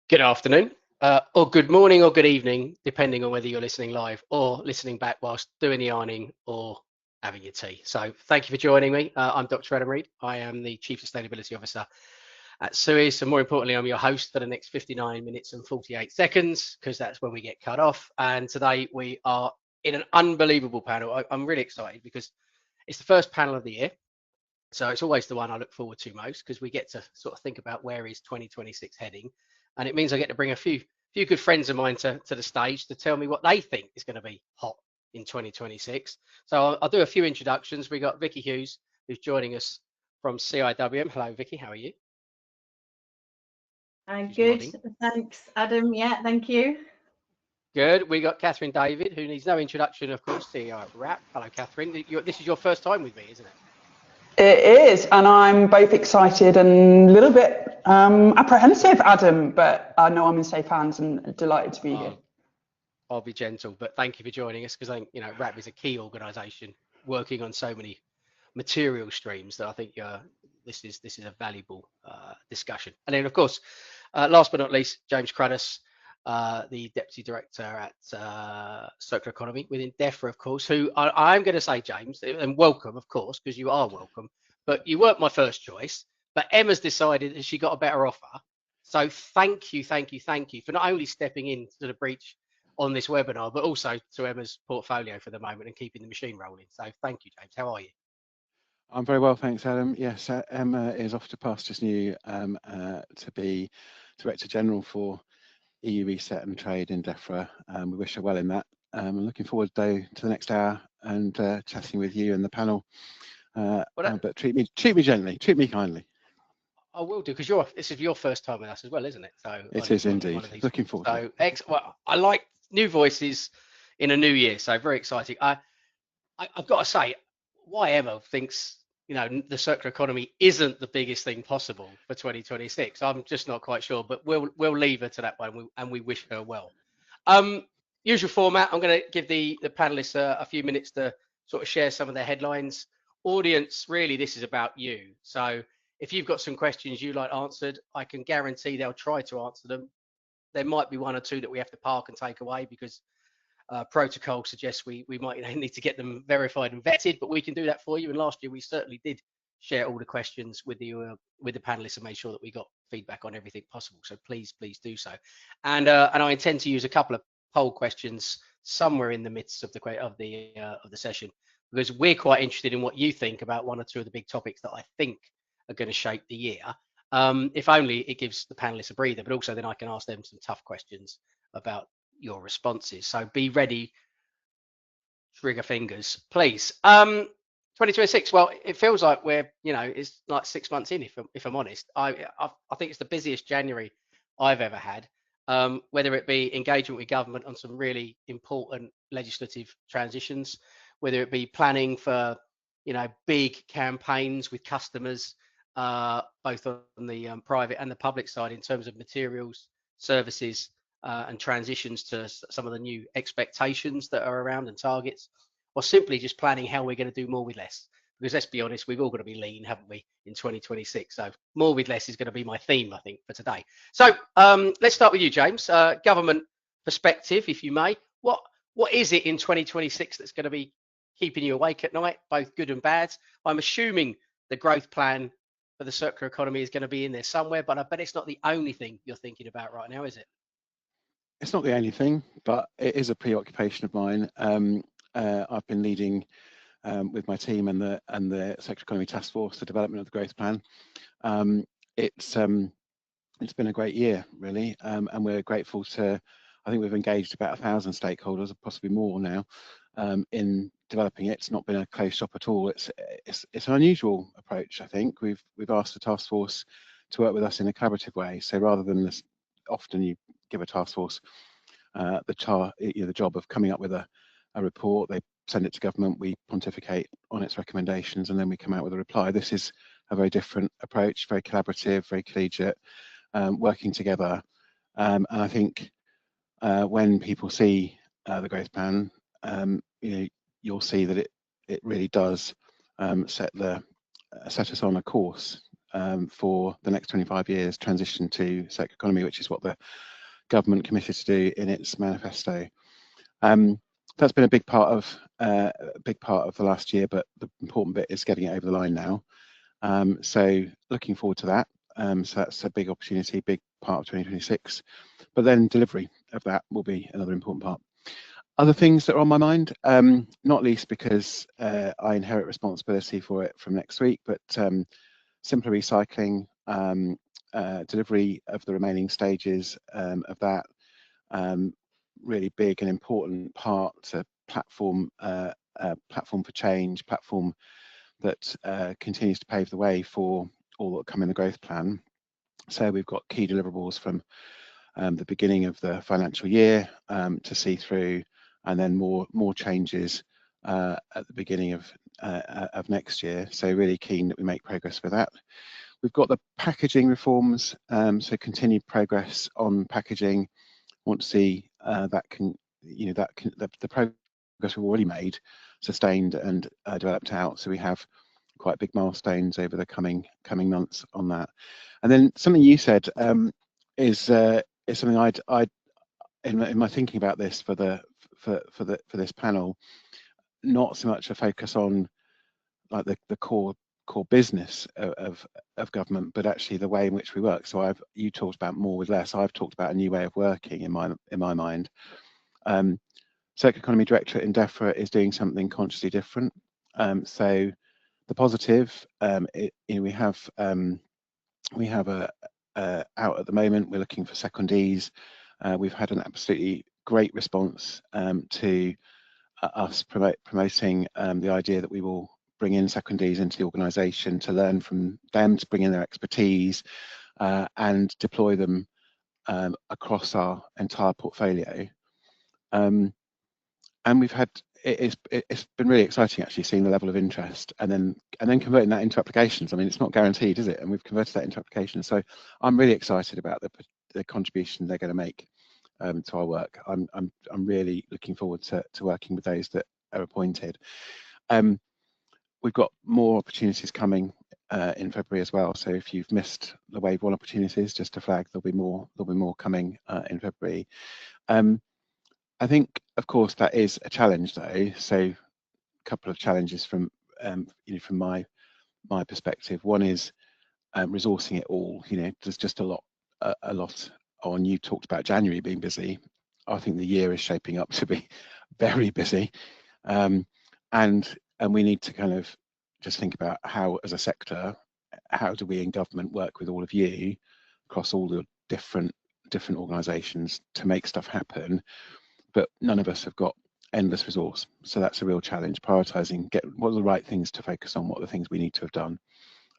Good afternoon, or good morning, or good evening, depending on whether you're listening live or listening back whilst doing the ironing or having your tea. So thank you for joining me. I'm Dr. Adam Read. I am the Chief Sustainability Officer at Suez, and more importantly, I'm your host for the next 59 minutes and 48 seconds, because that's when we get cut off. And today we are in an unbelievable panel. I'm really excited because it's the first panel of the year. So it's always the one I look forward to most, because we get to sort of think about where is 2026 heading. And it means I get to bring a few good friends of mine to the stage to tell me what they think is going to be hot in 2026. So I'll do a few introductions. We got Vicki Hughes, who's joining us from CIWM. Hello, Vicki. How are you? Good. Thanks, Adam. Yeah, thank you. Good. We got Catherine David, who needs no introduction, of course, CEO at WRAP. Hello, Catherine. This is your first time with me, isn't it? It is, and I'm both excited and a little bit apprehensive, Adam, but I know I'm in safe hands and delighted to be here. I'll be gentle, but thank you for joining us, because I think, WRAP is a key organisation working on so many material streams that I think this is a valuable discussion. And then, of course, last but not least, James Cruddas, the Deputy Director at Circular Economy within DEFRA, of course, who I'm going to say, James, and welcome, of course, because you are welcome, but you weren't my first choice. But Emma's decided that she got a better offer. So thank you for not only stepping into the breach on this webinar, but also to Emma's portfolio for the moment and keeping the machine rolling. So thank you, James. How are you? I'm very well, thanks, Adam. Yes, Emma is off to pastures new to be Director General for EU Reset and Trade in DEFRA. We wish her well in that. I'm looking forward though to the next hour and chatting with you and the panel. But treat me gently, treat me kindly. I will do, because this is your first time with us as well, isn't it? So it is indeed. Looking forward. So well, I like new voices in a new year, so very exciting. I've got to say, why Emma thinks the circular economy isn't the biggest thing possible for 2026, I'm just not quite sure, but we'll leave her to that one, and we wish her well. Usual format, I'm going to give the panelists a few minutes to sort of share some of their headlines. Audience, really, this is about you. So if you've got some questions you'd like answered, I can guarantee they'll try to answer them. There might be one or two that we have to park and take away, because protocol suggests we might need to get them verified and vetted, but we can do that for you. And last year we certainly did share all the questions with the panelists and made sure that we got feedback on everything possible. So please do so. And I intend to use a couple of poll questions somewhere in the midst of the session, because we're quite interested in what you think about one or two of the big topics that I think are going to shape the year. If only it gives the panelists a breather, but also then I can ask them some tough questions about your responses. So be ready, trigger fingers, please. 2026, well, it feels like we're, it's like 6 months in, if I'm honest. I think it's the busiest January I've ever had, whether it be engagement with government on some really important legislative transitions, whether it be planning for, big campaigns with customers, both on the private and the public side in terms of materials, services, and transitions to some of the new expectations that are around and targets, or simply just planning how we're going to do more with less. Because let's be honest, we've all got to be lean, haven't we, in 2026? So more with less is going to be my theme, I think, for today. So let's start with you, James. Government perspective, if you may. What is it in 2026 that's going to be keeping you awake at night, both good and bad? I'm assuming the growth plan for the circular economy is going to be in there somewhere, but I bet it's not the only thing you're thinking about right now, is it? It's not the only thing, but it is a preoccupation of mine. I've been leading with my team and the Circular Economy Task Force the development of the growth plan. It's been a great year, really, and we're grateful to. I think we've engaged about 1,000 stakeholders, possibly more now, in developing it. It's not been a closed shop at all. It's an unusual approach. I think we've asked the task force to work with us in a collaborative way. So rather than this, often you give a task force the job of coming up with a report, they send it to government, we pontificate on its recommendations, and then we come out with a reply. This is a very different approach, very collaborative, very collegiate, working together. And I think when people see the growth plan, you'll see that it really does set us on a course for the next 25 years, transition to circular economy, which is what the government committed to do in its manifesto. That's been a big part of the last year, but the important bit is getting it over the line now. So looking forward to that. So that's a big opportunity, big part of 2026. But then delivery of that will be another important part. Other things that are on my mind, not least because I inherit responsibility for it from next week, but simpler recycling, delivery of the remaining stages of that, really big and important part to platform for change, platform that continues to pave the way for all that come in the growth plan. So we've got key deliverables from the beginning of the financial year to see through, and then more changes at the beginning of next year. So really keen that we make progress with that. We've got the packaging reforms, so continued progress on packaging. Want to see the progress we've already made sustained and developed out. So we have quite big milestones over the coming months on that. And then something you said is something I'd in my thinking about this for this panel, not so much a focus on like the core business of government, but actually the way in which we work. So you talked about more with less. I've talked about a new way of working in my mind. Circular Economy Directorate in DEFRA is doing something consciously different. So the positive, we have out at the moment. We're looking for secondees. We've had an absolutely great response to us promoting the idea that we will bring in secondees into the organisation to learn from them, to bring in their expertise and deploy them across our entire portfolio. And we've had it's been really exciting actually seeing the level of interest and then converting that into applications. I mean, it's not guaranteed, is it? And we've converted that into applications. So I'm really excited about the contribution they're going to make to our work. I'm really looking forward to working with those that are appointed. We've got more opportunities coming in February as well. So if you've missed the Wave 1 opportunities, just to flag, there'll be more coming in February. I think, of course, that is a challenge, though. So a couple of challenges from from my perspective. One is resourcing it all. There's just a lot on. You talked about January being busy. I think the year is shaping up to be very busy, and we need to kind of just think about how, as a sector, how do we in government work with all of you across all the different organisations to make stuff happen. But none of us have got endless resource, so that's a real challenge. Prioritising, what are the right things to focus on, what are the things we need to have done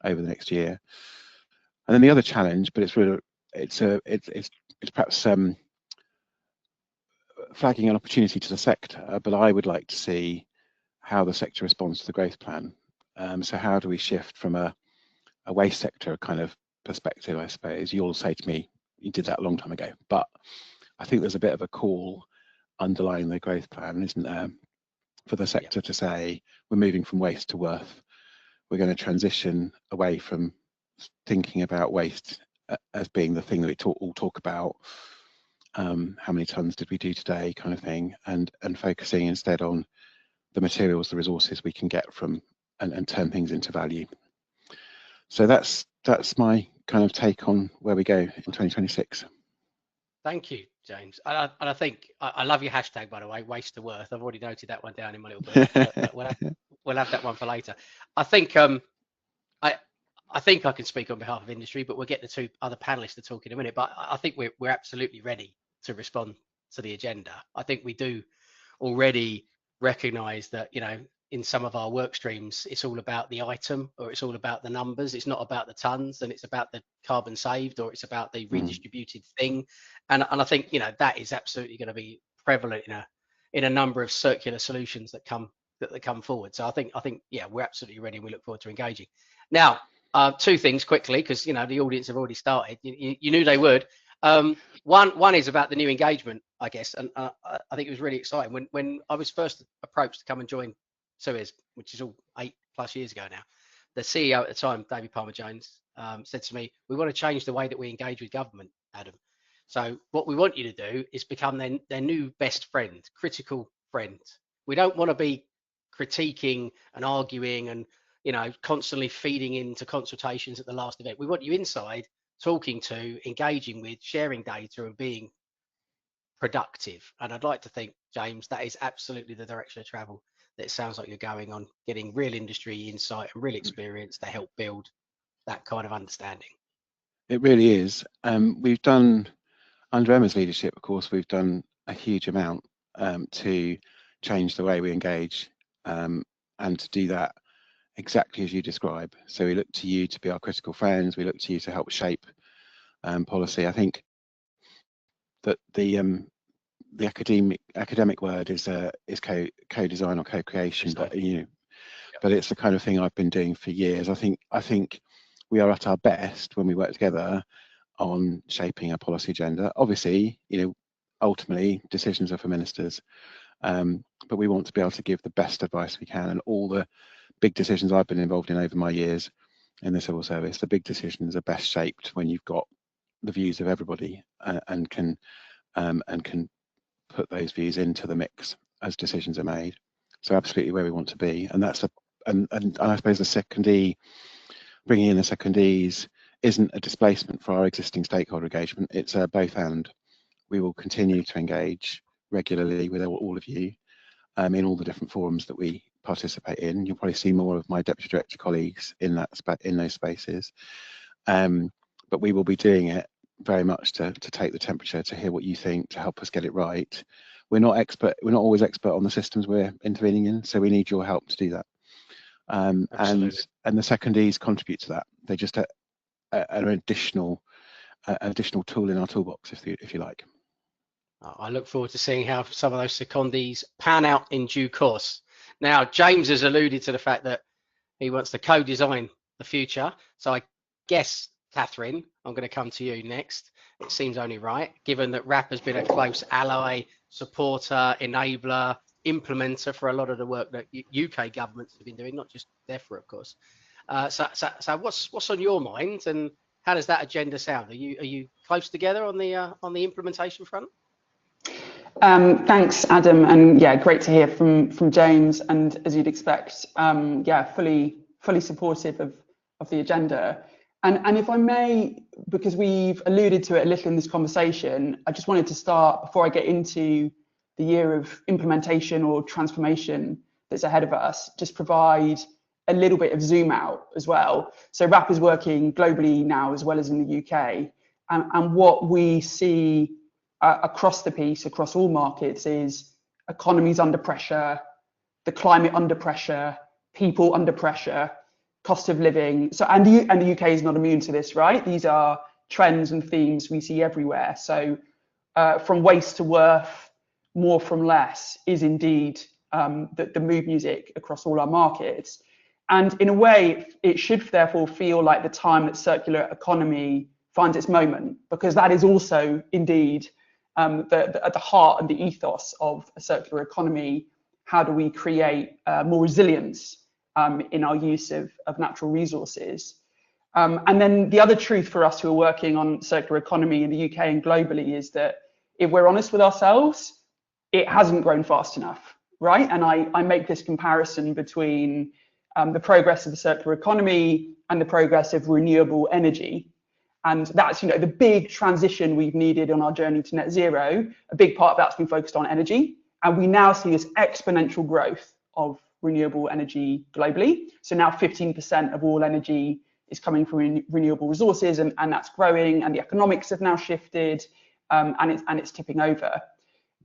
over the next year. And then the other challenge, but it's perhaps flagging an opportunity to the sector, but I would like to see how the sector responds to the growth plan. So how do we shift from a waste sector kind of perspective, I suppose? You'll say to me, you did that a long time ago, but I think there's a bit of a call underlying the growth plan, isn't there, for the sector to say we're moving from waste to worth. We're going to transition away from thinking about waste as being the thing that we all talk about. How many tons did we do today, kind of thing, and focusing instead on the materials, the resources we can get from and turn things into value. So that's my kind of take on where we go in 2026. Thank you, James. And I think I love your hashtag, by the way, waste to worth. I've already noted that one down in my little book. But we'll have that one for later. I think I think I can speak on behalf of industry, but we'll get the two other panelists to talk in a minute. But I think we're absolutely ready to respond to the agenda. I think we do already recognise that, in some of our work streams, it's all about the item, or it's all about the numbers. It's not about the tons, and it's about the carbon saved, or it's about the redistributed thing. And I think that is absolutely going to be prevalent in a number of circular solutions that come forward. So I think we're absolutely ready, and we look forward to engaging. Now, two things quickly, because the audience have already started. You knew they would. One is about the new engagement, I guess, and I think it was really exciting when I was first approached to come and join Suez, which is all 8+ years ago now. The CEO at the time, David Palmer-Jones, said to me, we want to change the way that we engage with government, Adam. So what we want you to do is become their new best friend, critical friend. We don't want to be critiquing and arguing and, you know, constantly feeding into consultations at the last event. We want you inside, talking to, engaging with, sharing data and being productive. And I'd like to think, James, that is absolutely the direction of travel that it sounds like you're going on, getting real industry insight and real experience to help build that kind of understanding. It really is. We've done, under Emma's leadership, of course, we've done a huge amount to change the way we engage, and to do that exactly as you describe. So we look to you to be our critical friends. We look to you to help shape policy. I think that the academic word is co-design or co-creation, but but it's the kind of thing I've been doing for years. I think we are at our best when we work together on shaping a policy agenda. Obviously, ultimately decisions are for ministers, but we want to be able to give the best advice we can. And all the big decisions I've been involved in over my years in the civil service, the big decisions are best shaped when you've got the views of everybody and can put those views into the mix as decisions are made. So absolutely where we want to be, and that's and I suppose the secondee, bringing in the secondees isn't a displacement for our existing stakeholder engagement. It's a both and. We will continue to engage regularly with all of you in all the different forums that we participate in. You'll probably see more of my deputy director colleagues in those spaces, but we will be doing it very much to take the temperature, to hear what you think, to help us get it right. We're not always expert on the systems we're intervening in, so we need your help to do that. And the secondees contribute to that. They're just an additional tool in our toolbox, if you like. I look forward to seeing how some of those secondees pan out in due course. Now, James has alluded to the fact that he wants to co-design the future. So I guess, Catherine, I'm going to come to you next. It seems only right, given that RAP has been a close ally, supporter, enabler, implementer for a lot of the work that UK governments have been doing, not just DEFRA, of course. So what's on your mind, and how does that agenda sound? Are you close together on the implementation front? Thanks, Adam, and yeah, great to hear from James. And as you'd expect, yeah, fully supportive of the agenda. And if I may, because we've alluded to it a little in this conversation, I just wanted to start, before I get into the year of implementation or transformation that's ahead of us, just provide a little bit of zoom out as well. So RAP is working globally now as well as in the UK, and what we see across the piece, across all markets, is economies under pressure, the climate under pressure, people under pressure, cost of living. So and the UK is not immune to this, right? These are trends and themes we see everywhere. So from waste to worth, more from less is indeed the mood music across all our markets. And in a way, it should therefore feel like the time that circular economy finds its moment, because that is also indeed at the heart and the ethos of a circular economy. How do we create more resilience in our use of natural resources? And then the other truth for us who are working on circular economy in the UK and globally is that if we're honest with ourselves, it hasn't grown fast enough, right? And I make this comparison between the progress of the circular economy and the progress of renewable energy. And that's, the big transition we've needed on our journey to net zero. A big part of that's been focused on energy. And we now see this exponential growth of renewable energy globally. So now 15% of all energy is coming from renewable resources, and that's growing, and the economics have now shifted, and it's tipping over.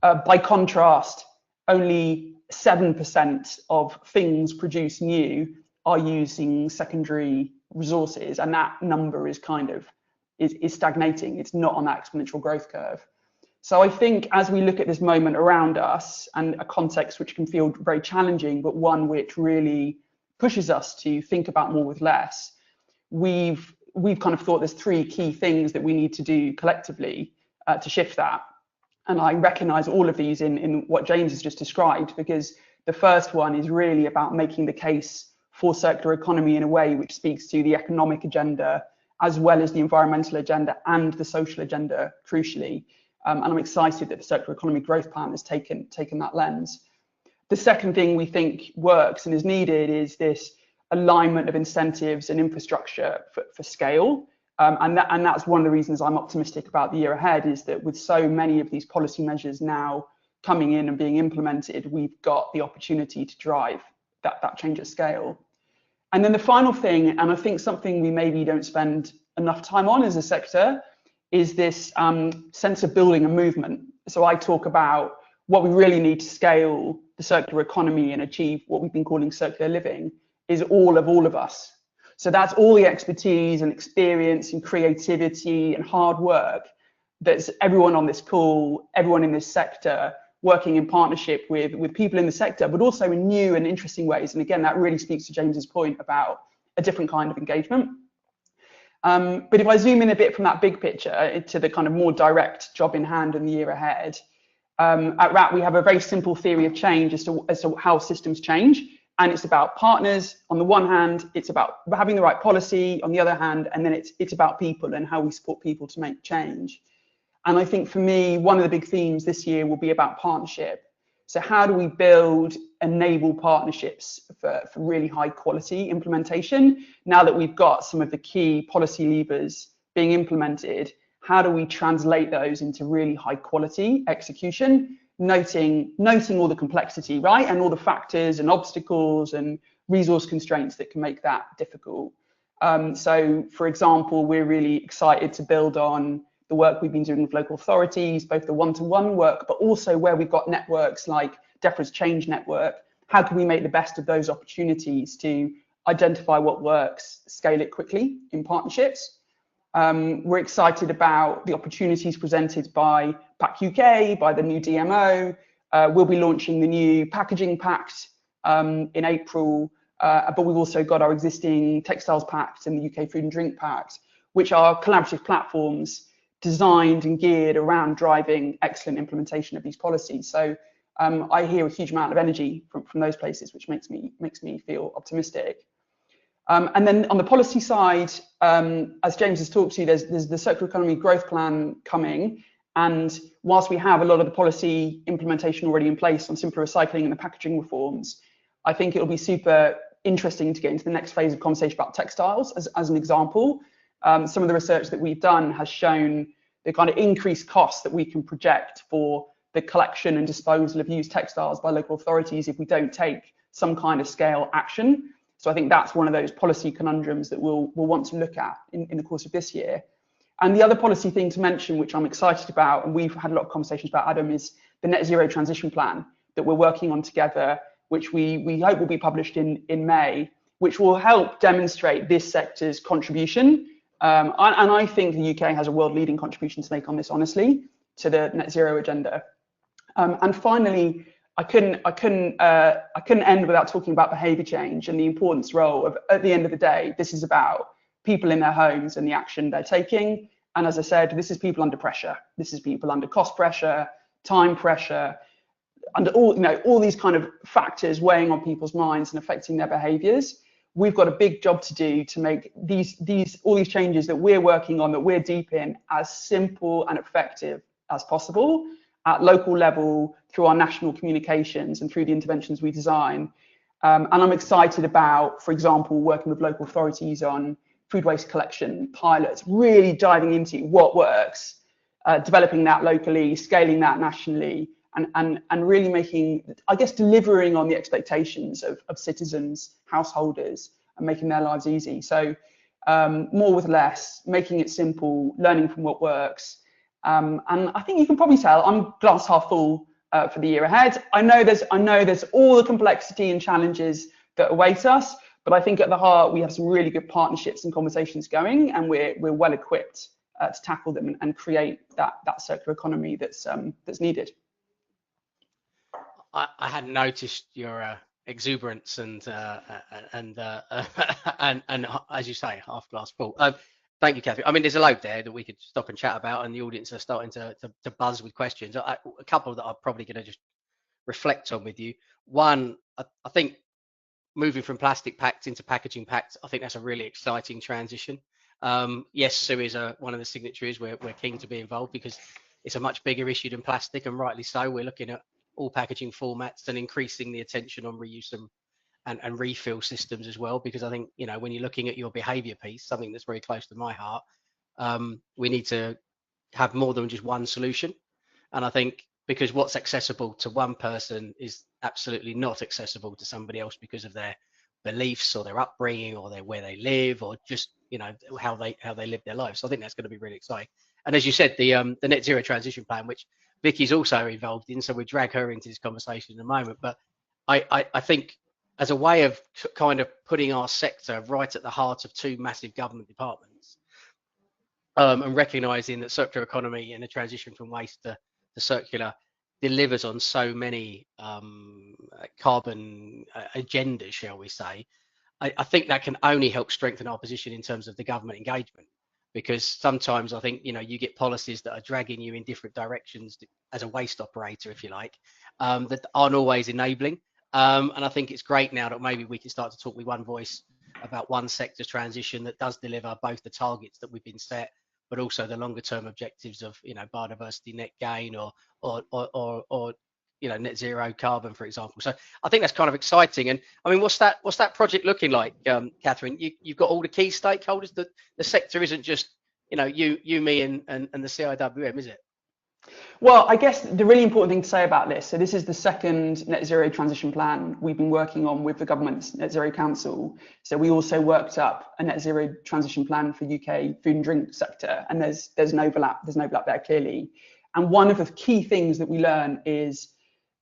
By contrast, only 7% of things produced new are using secondary resources, and that number is is stagnating. It's not on that exponential growth curve. So I think as we look at this moment around us, and a context which can feel very challenging, but one which really pushes us to think about more with less, we've kind of thought there's three key things that we need to do collectively to shift that. And I recognize all of these in what James has just described, because the first one is really about making the case for circular economy in a way which speaks to the economic agenda as well as the environmental agenda and the social agenda, crucially. And I'm excited that the Circular Economy Growth Plan has taken that lens. The second thing we think works and is needed is this alignment of incentives and infrastructure for scale. And that's one of the reasons I'm optimistic about the year ahead, is that with so many of these policy measures now coming in and being implemented, we've got the opportunity to drive that change at scale. And then the final thing, and I think something we maybe don't spend enough time on as a sector, is this sense of building a movement. So I talk about what we really need to scale the circular economy and achieve what we've been calling circular living is all of us. So that's all the expertise and experience and creativity and hard work that's everyone on this call, everyone in this sector, working in partnership with people in the sector, but also in new and interesting ways. And again, that really speaks to James's point about a different kind of engagement. But if I zoom in a bit from that big picture to the kind of more direct job in hand in the year ahead, at RAT we have a very simple theory of change as to how systems change. And it's about partners on the one hand, it's about having the right policy on the other hand, and then it's about people and how we support people to make change. And I think for me, one of the big themes this year will be about partnership. So how do we build, enable partnerships for really high quality implementation? Now that we've got some of the key policy levers being implemented, how do we translate those into really high quality execution? Noting all the complexity, right? And all the factors and obstacles and resource constraints that can make that difficult. So for example, we're really excited to build on the work we've been doing with local authorities, both the one-to-one work, but also where we've got networks like DEFRA's Change Network. How can we make the best of those opportunities to identify what works, scale it quickly in partnerships? We're excited about the opportunities presented by PAC UK, by the new DMO. We'll be launching the new Packaging Pact in April, but we've also got our existing Textiles Pact and the UK Food and Drink Pact, which are collaborative platforms designed and geared around driving excellent implementation of these policies. So I hear a huge amount of energy from those places, which makes me feel optimistic. And then on the policy side, as James has talked to, there's the Circular Economy Growth Plan coming. And whilst we have a lot of the policy implementation already in place on simpler recycling and the packaging reforms, I think it'll be super interesting to get into the next phase of conversation about textiles as an example. Some of the research that we've done has shown the kind of increased costs that we can project for the collection and disposal of used textiles by local authorities if we don't take some kind of scale action. So I think that's one of those policy conundrums that we'll want to look at in the course of this year. And the other policy thing to mention, which I'm excited about, and we've had a lot of conversations about, Adam, is the net zero transition plan that we're working on together, which we hope will be published in May, which will help demonstrate this sector's contribution. And I think the UK has a world-leading contribution to make on this, honestly, to the net zero agenda. And finally, I couldn't end without talking about behaviour change and the importance role of, at the end of the day, this is about people in their homes and the action they're taking. And as I said, this is people under pressure. This is people under cost pressure, time pressure, under all these kind of factors weighing on people's minds and affecting their behaviours. We've got a big job to do to make all these changes that we're working on, that we're deep in, as simple and effective as possible at local level, through our national communications and through the interventions we design. And I'm excited about, for example, working with local authorities on food waste collection pilots, really diving into what works, developing that locally, scaling that nationally, and really making, I guess, delivering on the expectations of citizens, householders, and making their lives easy. So more with less, making it simple, learning from what works. And I think you can probably tell I'm glass half full for the year ahead. I know there's all the complexity and challenges that await us, but I think at the heart we have some really good partnerships and conversations going, and we're well equipped to tackle them and create that circular economy that's needed. I hadn't noticed your exuberance and as you say, half glass full. Thank you, Cathy. I mean, there's a load there that we could stop and chat about, and the audience are starting to buzz with questions. A couple that I'm probably going to just reflect on with you. One, I think moving from plastic packs into packaging packs, I think that's a really exciting transition. Yes, Suez are one of the signatories. We're keen to be involved because it's a much bigger issue than plastic, and rightly so. We're looking at all packaging formats and increasing the attention on reuse and refill systems as well, because I think, you know, when you're looking at your behaviour piece, something that's very close to my heart, we need to have more than just one solution. And I think because what's accessible to one person is absolutely not accessible to somebody else because of their beliefs or their upbringing or where they live, or just, you know, how they live their lives. So I think that's going to be really exciting. And as you said, the net zero transition plan, which Vicky's also involved in, so we drag her into this conversation in a moment. But I think as a way of kind of putting our sector right at the heart of two massive government departments, and recognizing that circular economy and the transition from waste to circular delivers on so many carbon agendas, shall we say, I think that can only help strengthen our position in terms of the government engagement. Because sometimes I think, you know, you get policies that are dragging you in different directions as a waste operator, if you like, that aren't always enabling. And I think it's great now that maybe we can start to talk with one voice about one sector's transition that does deliver both the targets that we've been set, but also the longer term objectives of, you know, biodiversity net gain or you know, net zero carbon, for example. So I think that's kind of exciting. And I mean, what's that project looking like, Catherine? You've got all the key stakeholders. The sector isn't just, you know, you, me, and the CIWM, is it? Well, I guess the really important thing to say about this, so this is the second net zero transition plan we've been working on with the government's Net Zero Council. So we also worked up a net zero transition plan for UK food and drink sector, and there's an overlap there clearly. And one of the key things that we learn is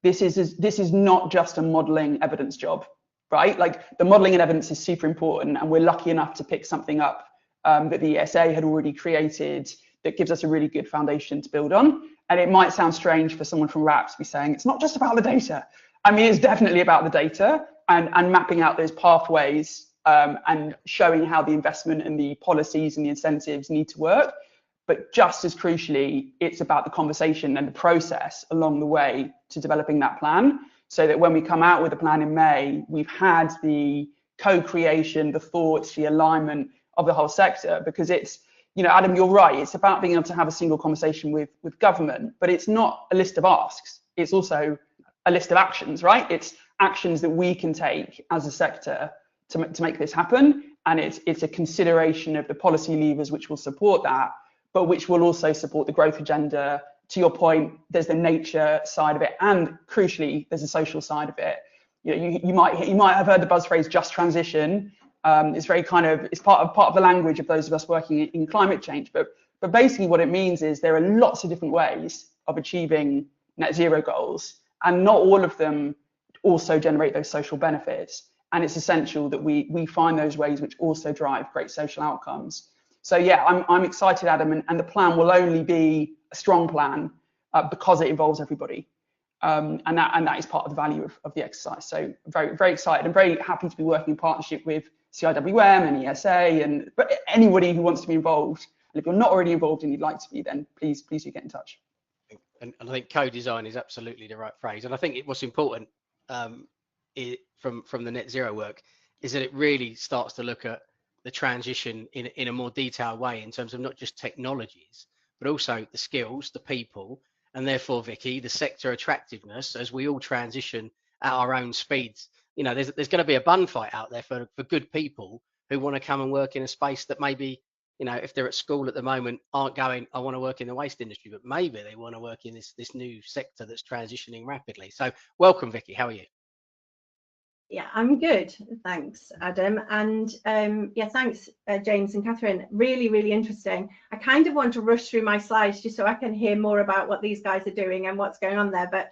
this is not just a modelling evidence job, right? Like, the modelling and evidence is super important, and we're lucky enough to pick something up that the ESA had already created that gives us a really good foundation to build on. And it might sound strange for someone from RAP to be saying it's not just about the data. I mean, it's definitely about the data and mapping out those pathways and showing how the investment and the policies and the incentives need to work. But just as crucially, it's about the conversation and the process along the way to developing that plan, so that when we come out with a plan in May, we've had the co-creation, the thoughts, the alignment of the whole sector. Because it's, you know, Adam, you're right, it's about being able to have a single conversation with government, but it's not a list of asks, it's also a list of actions, right? It's actions that we can take as a sector to make this happen. And it's a consideration of the policy levers which will support that, but which will also support the growth agenda. To your point, there's the nature side of it, and crucially, there's a social side of it. You know, you might have heard the buzz phrase "just transition." It's very kind of, it's part of the language of those of us working in climate change. But basically, what it means is there are lots of different ways of achieving net zero goals, and not all of them also generate those social benefits. And it's essential that we find those ways which also drive great social outcomes. So yeah, I'm excited, Adam, and the plan will only be a strong plan because it involves everybody, and that is part of the value of the exercise. So very, very excited and very happy to be working in partnership with CIWM and ESA and anybody who wants to be involved. And if you're not already involved and you'd like to be, then please do get in touch. And I think co-design is absolutely the right phrase. And I think what's important from the net zero work is that it really starts to look at the transition in a more detailed way in terms of not just technologies, but also the skills, the people, and therefore, Vicki, the sector attractiveness as we all transition at our own speeds. You know, there's going to be a bun fight out there for good people who want to come and work in a space that maybe, you know, if they're at school at the moment, aren't going, I want to work in the waste industry, but maybe they want to work in this new sector that's transitioning rapidly. So welcome, Vicki. How are you? Yeah, I'm good, thanks, Adam. And yeah, thanks, James and Catherine. Really, really interesting. I kind of want to rush through my slides just so I can hear more about what these guys are doing and what's going on there. But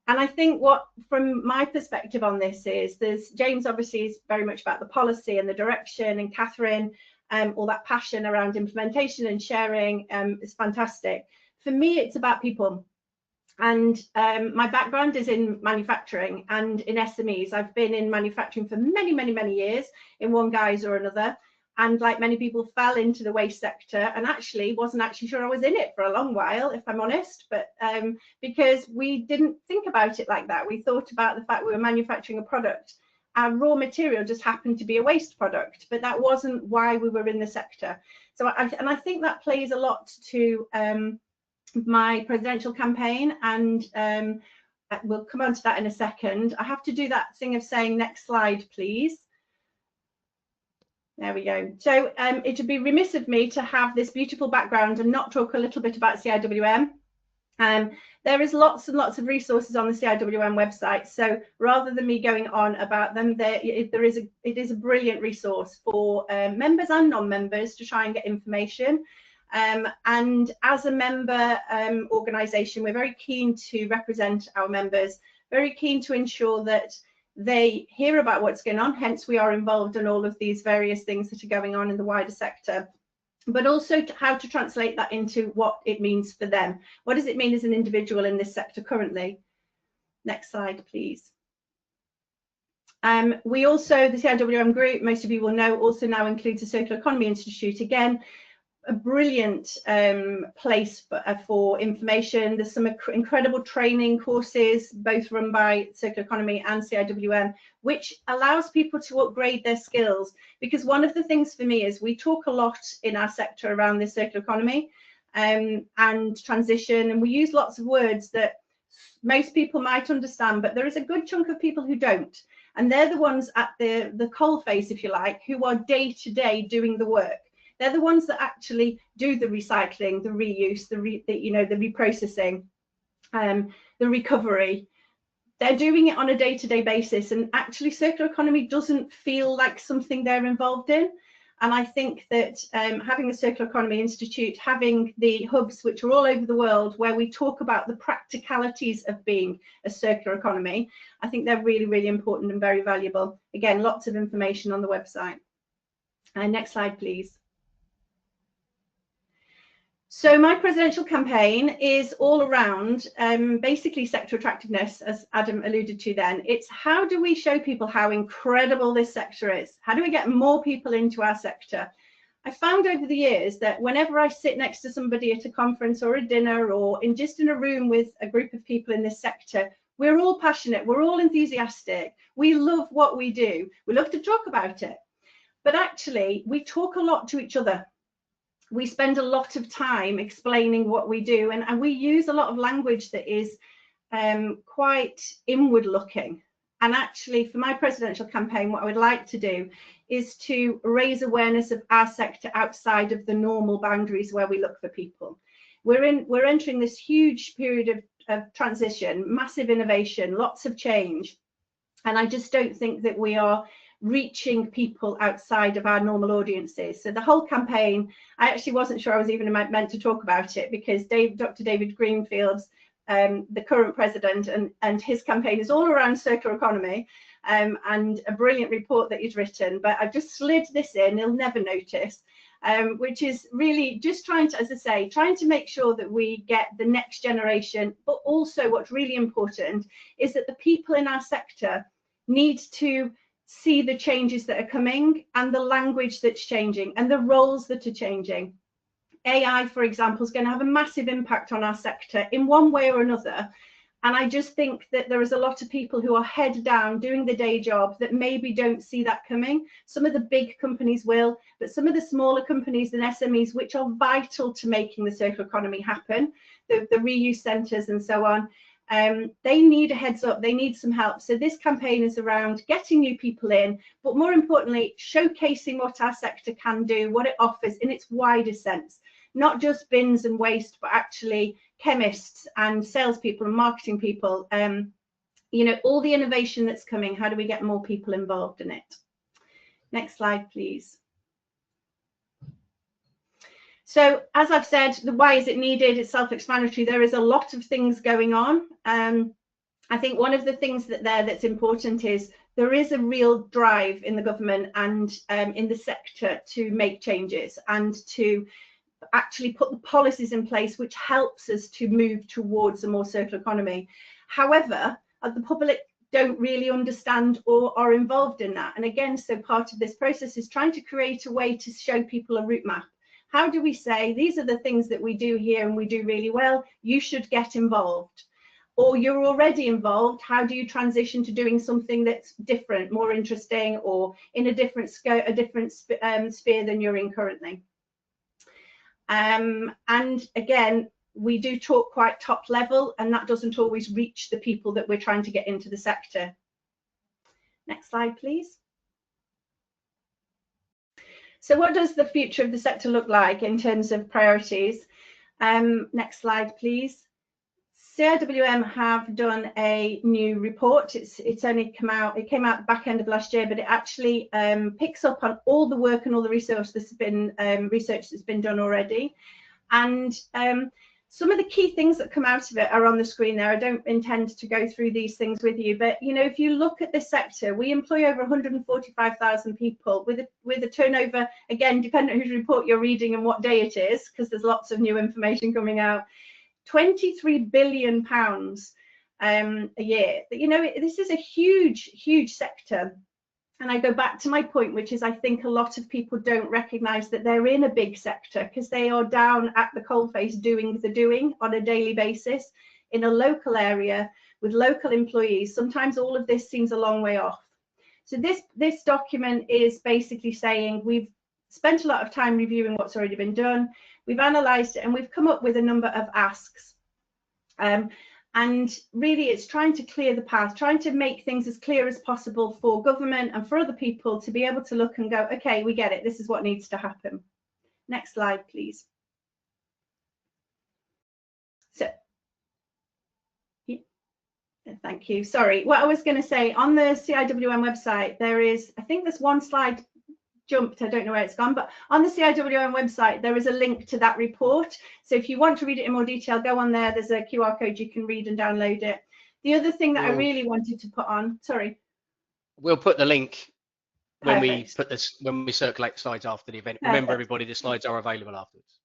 and I think what, from my perspective on this, is James obviously is very much about the policy and the direction, and Catherine, all that passion around implementation and sharing is fantastic. For me, it's about people. And my background is in manufacturing and in SMEs. I've been in manufacturing for many, many, many years in one guise or another. And like many people, fell into the waste sector and wasn't actually sure I was in it for a long while, if I'm honest. But because we didn't think about it like that. We thought about the fact we were manufacturing a product our raw material just happened to be a waste product, but that wasn't why we were in the sector. So I think that plays a lot to my presidential campaign, and we'll come on to that in a second. I have to do that thing of saying next slide, please. There we go. So it would be remiss of me to have this beautiful background and not talk a little bit about CIWM. There is lots and lots of resources on the CIWM website. So rather than me going on about them, it is a brilliant resource for members and non-members to try and get information. And as a member organisation, we're very keen to represent our members, very keen to ensure that they hear about what's going on. Hence, we are involved in all of these various things that are going on in the wider sector, but also how to translate that into what it means for them. What does it mean as an individual in this sector currently? Next slide, please. We also, the CIWM group, most of you will know, also now includes a Circular Economy Institute. Again, a brilliant place for information. There's some incredible training courses, both run by Circular Economy and CIWM, which allows people to upgrade their skills. Because one of the things for me is we talk a lot in our sector around this circular economy and transition, and we use lots of words that most people might understand, but there is a good chunk of people who don't. And they're the ones at the coalface, if you like, who are day to day doing the work. They're the ones that actually do the recycling, the reuse, the reprocessing, the recovery. They're doing it on a day-to-day basis, and actually circular economy doesn't feel like something they're involved in. And I think that having a Circular Economy Institute, having the hubs which are all over the world where we talk about the practicalities of being a circular economy, I think they're really, really important and very valuable. Again, lots of information on the website. Next slide, please. So my presidential campaign is all around basically sector attractiveness, as Adam alluded to then. It's how do we show people how incredible this sector is? How do we get more people into our sector? I found over the years that whenever I sit next to somebody at a conference or a dinner or just in a room with a group of people in this sector, we're all passionate, we're all enthusiastic, we love what we do, we love to talk about it. But actually, we talk a lot to each other. We spend a lot of time explaining what we do, and we use a lot of language that is quite inward looking. And actually, for my presidential campaign, what I would like to do is to raise awareness of our sector outside of the normal boundaries where we look for people. We're entering this huge period of transition, massive innovation, lots of change. And I just don't think that we are reaching people outside of our normal audiences. So the whole campaign, I actually wasn't sure I was even meant to talk about it, because Dr. David Greenfield's the current president, and his campaign is all around circular economy, and a brilliant report that he's written. But I've just slid this in, he'll never notice, which is really just trying to, as I say, trying to make sure that we get the next generation. But also what's really important is that the people in our sector need to see the changes that are coming and the language that's changing and the roles that are changing. AI, for example, is going to have a massive impact on our sector in one way or another. And I just think that there is a lot of people who are head down doing the day job that maybe don't see that coming. Some of the big companies will, but some of the smaller companies and SMEs, which are vital to making the circular economy happen, the reuse centres and so on, they need a heads up, they need some help. So this campaign is around getting new people in, but more importantly, showcasing what our sector can do, what it offers in its wider sense, not just bins and waste, but actually chemists and salespeople and marketing people, you know, all the innovation that's coming, how do we get more people involved in it? Next slide, please. So as I've said, the why is it needed? It's self-explanatory. There is a lot of things going on. I think one of the things that's important is there is a real drive in the government and in the sector to make changes and to actually put the policies in place which helps us to move towards a more circular economy. However, the public don't really understand or are involved in that. And again, so part of this process is trying to create a way to show people a route map. How do we say, these are the things that we do here and we do really well, you should get involved? or you're already involved, how do you transition to doing something that's different, more interesting, or in a different scope, a different sphere than you're in currently. And again, we do talk quite top level, and that doesn't always reach the people that we're trying to get into the sector. Next slide, please. So what does the future of the sector look like in terms of priorities? Next slide, please. CIWM have done a new report. It's only come out, it came out the back end of last year, but it actually picks up on all the work and all the research that's been done already. And some of the key things that come out of it are on the screen there. I don't intend to go through these things with you, but you know, if you look at this sector, we employ over 145,000 people with a turnover, again, depending on whose report you're reading and what day it is, because there's lots of new information coming out. £23 billion a year. You know, this is a huge sector. And I go back to my point, which is I think a lot of people don't recognise that they're in a big sector because they are down at the coalface doing the doing on a daily basis in a local area with local employees. Sometimes all of this seems a long way off. So this document is basically saying we've spent a lot of time reviewing what's already been done. We've analysed it and we've come up with a number of asks. And really it's trying to clear the path, trying to make things as clear as possible for government and for other people to be able to look and go, okay, we get it, this is what needs to happen. Next slide, please. So, yeah, thank you. Sorry, what I was going to say, on the CIWM website, there is, I think there's one slide jumped, I don't know where it's gone, but on the CIWM website there is a link to that report, so if you want to read it in more detail, go on there. There's a QR code you can read and download it. The other thing that I really wanted to put on, sorry, we'll put the link when Perfect. we circulate the slides after the event. Perfect. Remember everybody, the slides are available afterwards.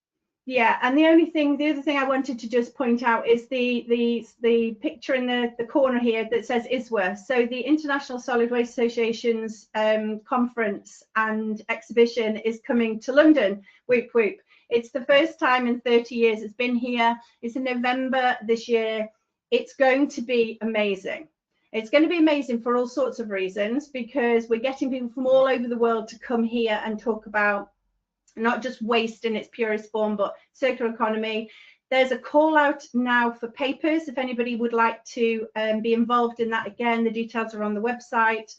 Yeah, and the other thing I wanted to just point out is the picture in the corner here that says ISWA. So the International Solid Waste Association's conference and exhibition is coming to London. Whoop whoop. It's the first time in 30 years it's been here. It's in November this year. It's going to be amazing. It's going to be amazing for all sorts of reasons, because we're getting people from all over the world to come here and talk about not just waste in its purest form, but circular economy. There's a call out now for papers if anybody would like to be involved in that. Again, the details are on the website.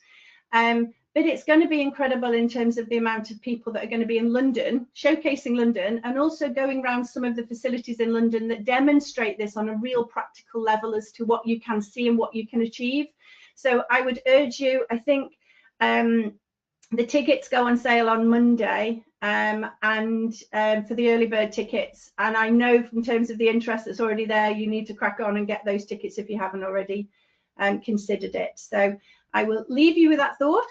But it's going to be incredible in terms of the amount of people that are going to be in London, showcasing London, and also going around some of the facilities in London that demonstrate this on a real practical level as to what you can see and what you can achieve. So I would urge you, I think the tickets go on sale on Monday, for the early bird tickets, and I know from terms of the interest that's already there, you need to crack on and get those tickets if you haven't already considered it. So I will leave you with that thought.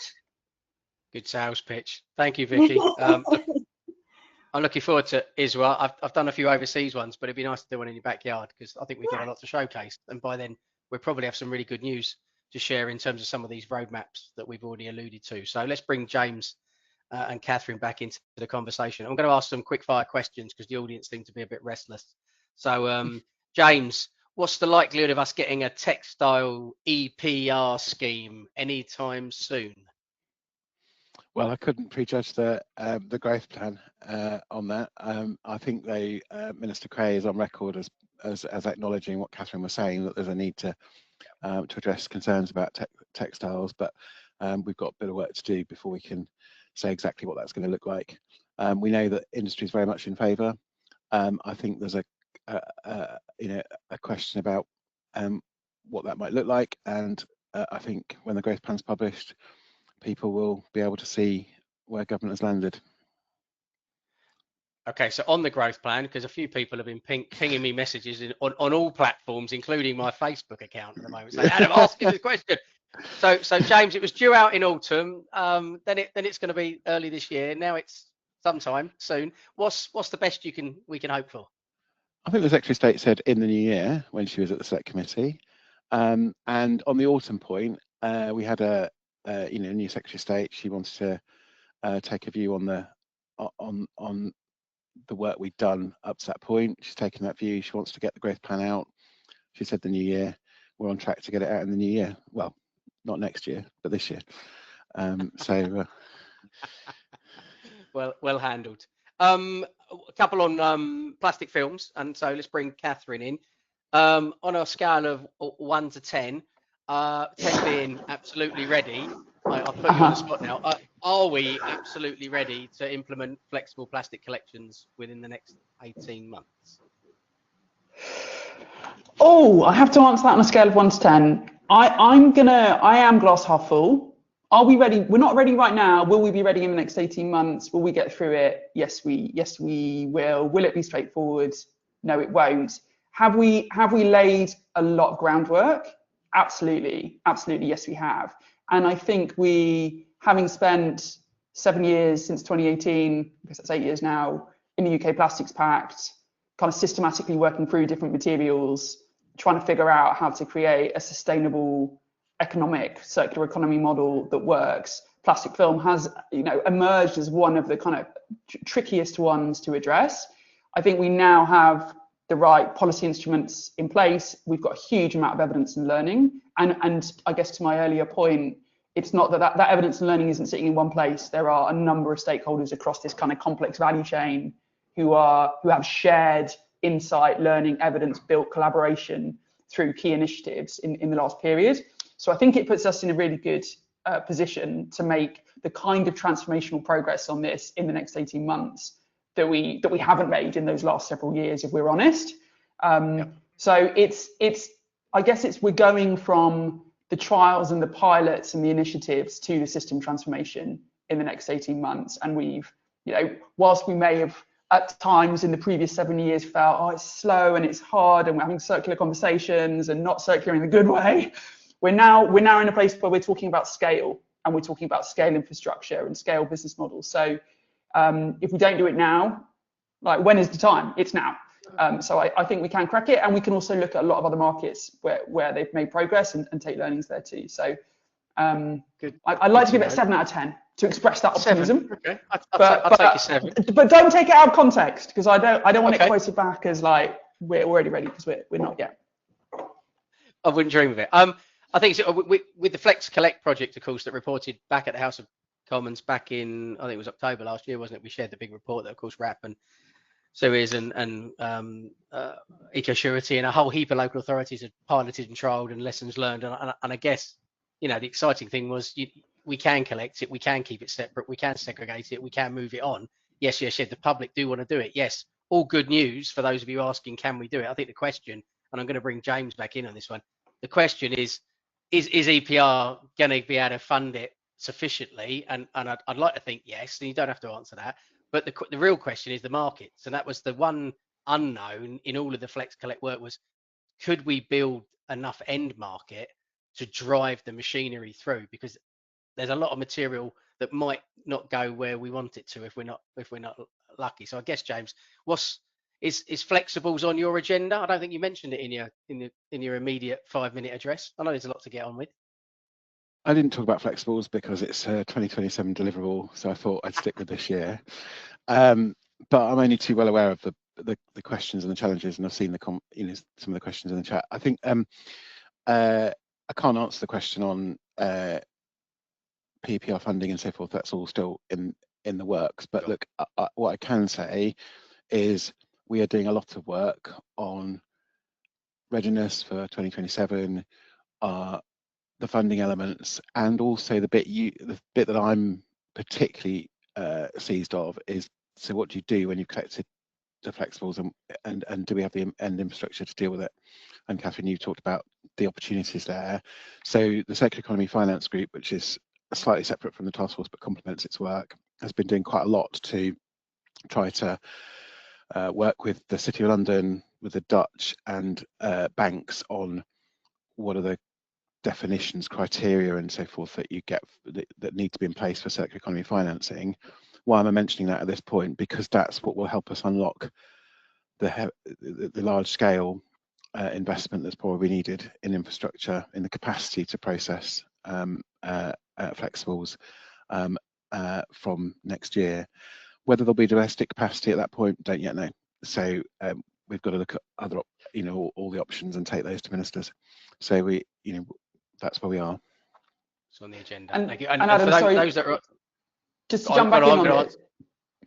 Good sales pitch. Thank you, Vicky. I'm looking forward to Israel. I've done a few overseas ones, but it'd be nice to do one in your backyard, because I think we've got a lot to showcase, and by then we'll probably have some really good news to share in terms of some of these roadmaps that we've already alluded to. So let's bring James and Catherine back into the conversation. I'm going to ask some quick fire questions because the audience seem to be a bit restless. So James, what's the likelihood of us getting a textile EPR scheme anytime soon? Well, I couldn't prejudge the growth plan on that. I think Minister Cray is on record as acknowledging what Catherine was saying, that there's a need to address concerns about textiles, but we've got a bit of work to do before we can say exactly what that's going to look like. We know that industry is very much in favour. I think there's a question about what that might look like, and I think when the growth plan's published, people will be able to see where government has landed. Okay, so on the growth plan, because a few people have been pinging me messages on all platforms, including my Facebook account at the moment, saying, Adam, ask you the question. So James, it was due out in autumn, then it's going to be early this year. Now it's sometime soon. What's the best we can hope for? I think the Secretary of State said in the new year when she was at the Select Committee, and on the autumn point, we had a new Secretary of State. She wanted to take a view on the work we'd done up to that point. She's taken that view. She wants to get the growth plan out. She said the new year. we're on track to get it out in the new year. Well, not next year, but this year. Well handled. A couple on plastic films, and so let's bring Catherine in. On a scale of 1 to 10, 10 being absolutely ready, I'll put you on the spot now. Are we absolutely ready to implement flexible plastic collections within the next 18 months? Oh, I have to answer that on a scale of 1 to 10. I am glass half full. Are we ready? We're not ready right now. Will we be ready in the next 18 months? Will we get through it? Yes, we will. Will it be straightforward? No, it won't. Have we laid a lot of groundwork? Absolutely. Yes, we have. And I think we, having spent 7 years since 2018, I guess that's 8 years now, in the UK Plastics Pact, kind of systematically working through different materials, trying to figure out how to create a sustainable economic circular economy model that works. Plastic film has, emerged as one of the kind of trickiest ones to address. I think we now have the right policy instruments in place. We've got a huge amount of evidence and learning. And I guess to my earlier point, it's not that evidence and learning isn't sitting in one place. There are a number of stakeholders across this kind of complex value chain who have shared insight, learning, evidence-built collaboration through key initiatives in the last period. So I think it puts us in a really good position to make the kind of transformational progress on this in the next 18 months that we haven't made in those last several years, if we're honest. So I guess we're going from the trials and the pilots and the initiatives to the system transformation in the next 18 months. And we've, whilst we may have at times in the previous 7 years felt, oh, it's slow and it's hard and we're having circular conversations and not circular in a good way, we're now in a place where we're talking about scale, and we're talking about scale infrastructure and scale business models. So if we don't do it now, like, when is the time? It's now. So I think we can crack it, and we can also look at a lot of other markets where they've made progress and take learnings there too. So I'd like to give it a 7 out of 10 to express that optimism. 7. Okay, I'll take a 7. But don't take it out of context, because I don't want it quoted back as like we're already ready, because we're not yet. I wouldn't dream of it. I think with the Flex Collect project, of course, that reported back at the House of Commons back in, I think it was October last year, wasn't it? We shared the big report that, of course, RAP and Suez and EcoSurety and a whole heap of local authorities had piloted and trialled and lessons learned. And I guess, the exciting thing was we can collect it, we can keep it separate, we can segregate it, we can move it on. Yes, the public do want to do it. Yes, all good news for those of you asking, can we do it? I think the question, and I'm going to bring James back in on this one, the question is EPR going to be able to fund it sufficiently? And I'd like to think yes, and you don't have to answer that. But the real question is the markets, and that was the one unknown in all of the Flex Collect work, was could we build enough end market to drive the machinery through? Because there's a lot of material that might not go where we want it to if we're not lucky. So I guess, James, is flexibles on your agenda? I don't think you mentioned it in your immediate 5-minute address. I know there's a lot to get on with. I didn't talk about flexibles because it's a 2027 deliverable, so I thought I'd stick with this year. But I'm only too well aware of the questions and the challenges, and I've seen some of the questions in the chat. I think I can't answer the question on PPR funding and so forth. That's all still in the works. But look, what I can say is we are doing a lot of work on readiness for 2027. The funding elements, and also the bit that I'm particularly seized of is, so what do you do when you've collected the flexibles, and do we have the end infrastructure to deal with it? And Catherine, you talked about the opportunities there. So the Circular Economy Finance Group, which is slightly separate from the task force but complements its work, has been doing quite a lot to try to work with the City of London, with the Dutch and banks on what are the definitions, criteria and so forth that you get that need to be in place for circular economy financing. Why am I mentioning that at this point? Because that's what will help us unlock the large scale investment that's probably needed in infrastructure, in the capacity to process flexibles from next year. Whether there'll be domestic capacity at that point, don't yet know. So we've got to look at other, all the options and take those to ministers. So we, that's where we are. It's on the agenda. And, Thank you. and Adam, for sorry, those that are, just to jump back in on it.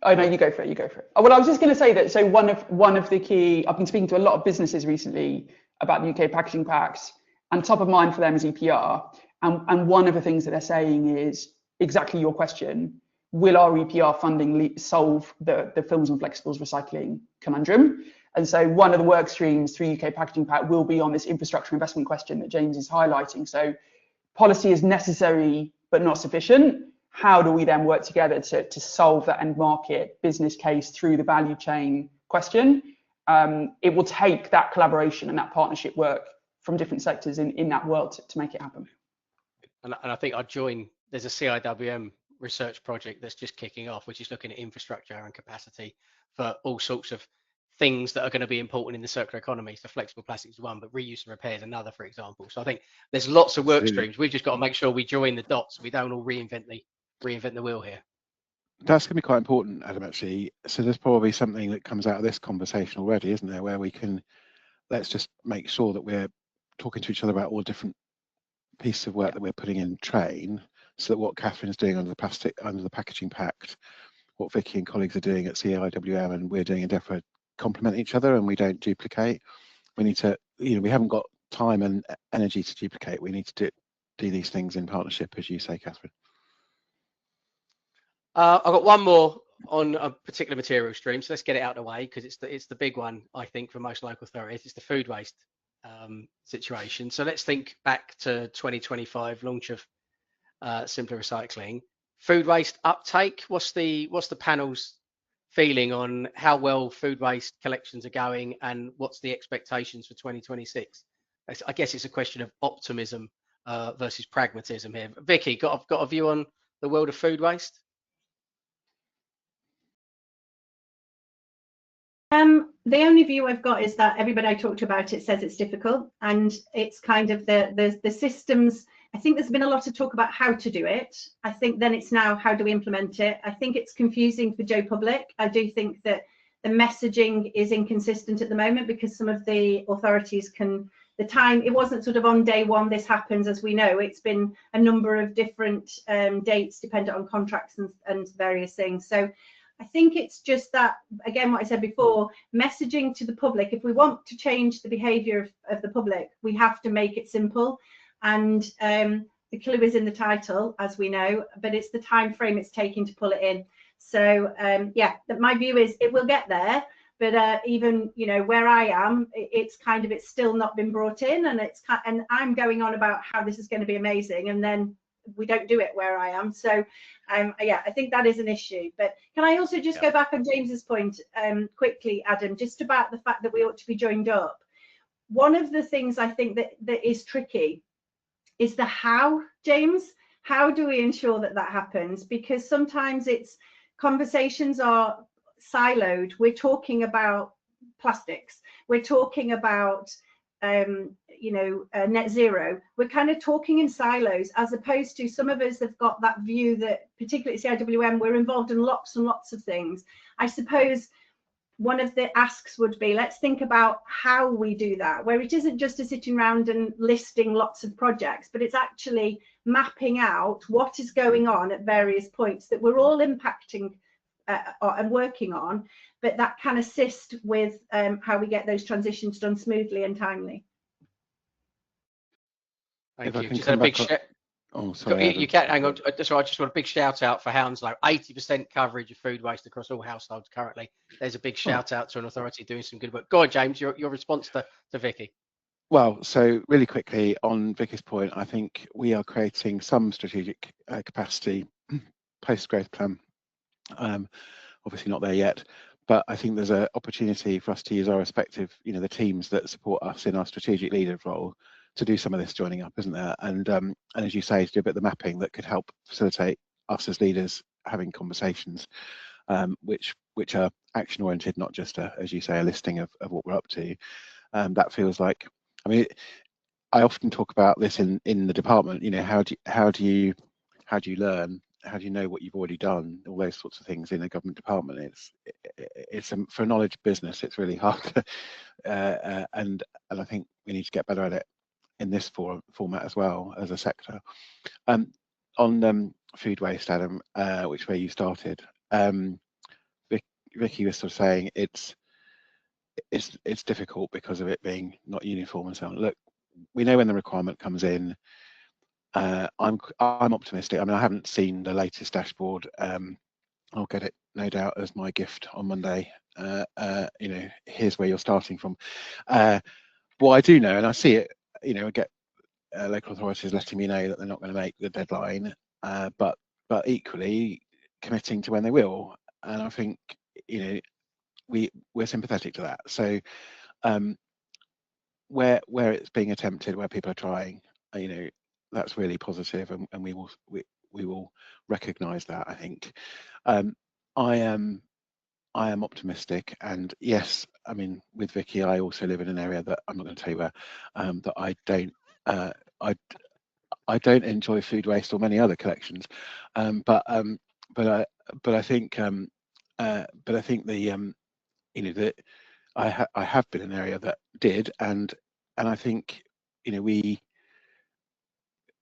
Oh no, you go for it. You go for it. Oh, well, I was just going to say that. So one of the key. I've been speaking to a lot of businesses recently about the UK packaging pacts, and top of mind for them is EPR. And one of the things that they're saying is exactly your question: will our EPR funding solve the films and flexibles recycling conundrum? And so one of the work streams through UK Packaging Pact will be on this infrastructure investment question that James is highlighting. So policy is necessary but not sufficient. How do we then work together to solve that end market business case through the value chain question? It will take that collaboration and that partnership work from different sectors in that world to make it happen. And I think I'd join, there's a CIWM research project that's just kicking off, which is looking at infrastructure and capacity for all sorts of things that are going to be important in the circular economy. So flexible plastics is one, but reuse and repair is another, for example. So I think there's lots of work streams. We've just got to make sure we join the dots. We don't all reinvent the wheel here. That's going to be quite important, Adam, actually. So there's probably something that comes out of this conversation already, isn't there, where we can, let's just make sure that we're talking to each other about all different pieces of work that we're putting in train, so that what Catherine's doing under the Packaging Pact, what Vicki and colleagues are doing at CIWM and we're doing in DEFRA complement each other and we don't duplicate. We need to, we haven't got time and energy to duplicate. We need to do these things in partnership, as you say, Catherine. I've got one more on a particular material stream, so let's get it out of the way because it's the big one, I think, for most local authorities. It's the food waste situation. So let's think back to 2025 launch of simpler recycling. Food waste uptake. What's the panel's feeling on how well food waste collections are going and what's the expectations for 2026? I guess it's a question of optimism versus pragmatism here. Vicki, got a view on the world of food waste? The only view I've got is that everybody I talked about it says it's difficult, and it's kind of the systems. I think there's been a lot of talk about how to do it. I think then it's now how do we implement it. I think it's confusing for Joe Public. I do think that the messaging is inconsistent at the moment because some of the authorities it wasn't sort of on day one this happens, as we know. It's been a number of different dates dependent on contracts and various things. So I think it's just that, again, what I said before, messaging to the public. If we want to change the behaviour of the public, we have to make it simple. And the clue is in the title, as we know, but it's the time frame it's taking to pull it in. So yeah, my view is it will get there, but even where I am, it's still not been brought in, and I'm going on about how this is going to be amazing, and then we don't do it where I am. So yeah, I think that is an issue. But can I also just go back on James's point quickly, Adam, just about the fact that we ought to be joined up. One of the things I think that is tricky is the how, James. How do we ensure that happens? Because sometimes conversations are siloed. We're talking about plastics. We're talking about net zero. We're kind of talking in silos, as opposed to some of us have got that view that, particularly at CIWM, we're involved in lots and lots of things. I suppose one of the asks would be, let's think about how we do that, where it isn't just a sitting around and listing lots of projects, but it's actually mapping out what is going on at various points that we're all impacting and working on, but that can assist with how we get those transitions done smoothly and timely. Thank you. Just a big Oh, sorry. You can't hang on. So I just want a big shout out for Hounslow. 80% coverage of food waste across all households currently. There's a big shout out to an authority doing some good work. Go on, James. Your response to Vicki. Well, so really quickly on Vicki's point, I think we are creating some strategic capacity post-growth plan. Obviously not there yet, but I think there's an opportunity for us to use our respective, the teams that support us in our strategic leader role to do some of this joining up, isn't there? And as you say, to do a bit of the mapping that could help facilitate us as leaders having conversations, which are action oriented, not just as you say, a listing of what we're up to. That feels like, I often talk about this in the department. How do you learn know what you've already done? All those sorts of things in a government department. It's for a knowledge business. It's really hard, and I think we need to get better at it in this format as well as a sector. On food waste, Adam, which way you started, Vicki was sort of saying it's difficult because of it being not uniform and so on. Look, we know when the requirement comes in. I'm optimistic. I mean, I haven't seen the latest dashboard. I'll get it, no doubt, as my gift on Monday. You know, here's where you're starting from. What I do know, and I see it, you know, I get local authorities letting me know that they're not going to make the deadline, but equally committing to when they will. And I think, you know, we're sympathetic to that. So where it's being attempted, where people are trying, you know, that's really positive, and we will recognise that. I think I am optimistic, and yes, I mean, with Vicki, I also live in an area that I'm not going to tell you where, that I don't enjoy food waste or many other collections, but I think the you know, that I have been in an area that did, and I think, you know,